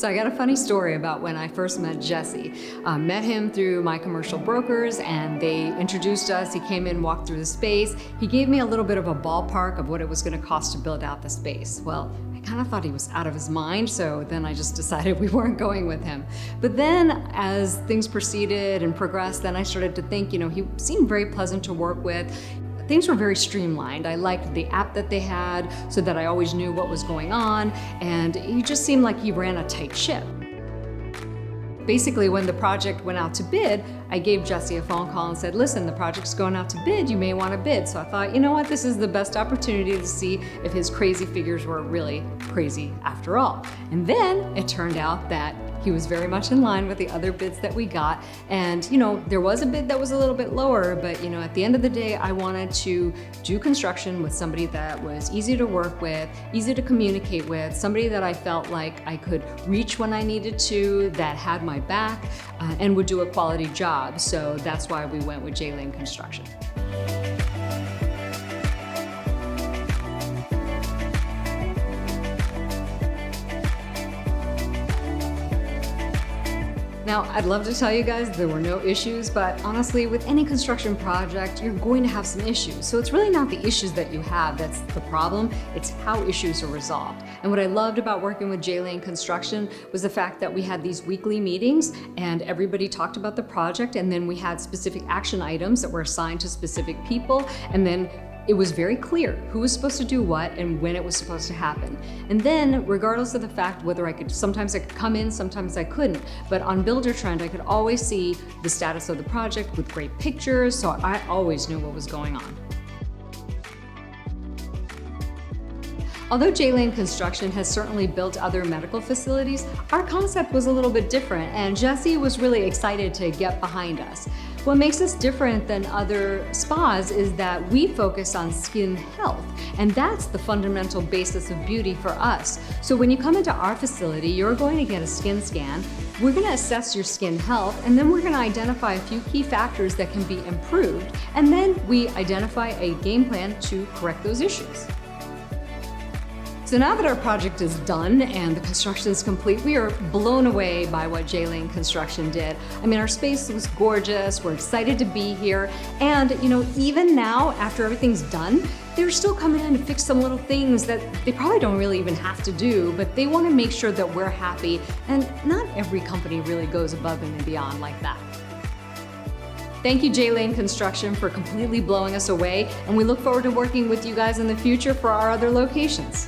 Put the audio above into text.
So I got a funny story about when I first met Jesse. Met him through my commercial brokers, and they introduced us. He came in, walked through the space. He gave me a little bit of a ballpark of what it was going to cost to build out the space. Well, I kind of thought he was out of his mind, so then I just decided we weren't going with him. But then as things proceeded and progressed, then I started to think, he seemed very pleasant to work with. Things were very streamlined. I liked the app that they had so that I always knew what was going on, and he just seemed like he ran a tight ship. Basically, when the project went out to bid, I gave Jesse a phone call and said, listen, the project's going out to bid, you may want to bid. So I thought, you know what, this is the best opportunity to see if his crazy figures were really crazy after all. And then it turned out that he was very much in line with the other bids that we got. And there was a bid that was a little bit lower, but at the end of the day, I wanted to do construction with somebody that was easy to work with, easy to communicate with, somebody that I felt like I could reach when I needed to, that had my back, and would do a quality job. So that's why we went with J-Lane Construction. Now, I'd love to tell you guys there were no issues, but honestly, with any construction project, you're going to have some issues. So it's really not the issues that you have that's the problem, it's how issues are resolved. And what I loved about working with J-Lane Construction was the fact that we had these weekly meetings and everybody talked about the project, and then we had specific action items that were assigned to specific people, and then it was very clear who was supposed to do what and when it was supposed to happen. And then, regardless of the fact whether sometimes I could come in, sometimes I couldn't, but on Builder Trend, I could always see the status of the project with great pictures, so I always knew what was going on. Although J-Lane Construction has certainly built other medical facilities, our concept was a little bit different, and Jesse was really excited to get behind us. What makes us different than other spas is that we focus on skin health, and that's the fundamental basis of beauty for us. So when you come into our facility, you're going to get a skin scan. We're going to assess your skin health, and then we're going to identify a few key factors that can be improved, and then we identify a game plan to correct those issues. So now that our project is done and the construction is complete, we are blown away by what J-Lane Construction did. I mean, our space was gorgeous, we're excited to be here, and even now, after everything's done, they're still coming in to fix some little things that they probably don't really even have to do, but they want to make sure that we're happy, and not every company really goes above and beyond like that. Thank you, J-Lane Construction, for completely blowing us away, and we look forward to working with you guys in the future for our other locations.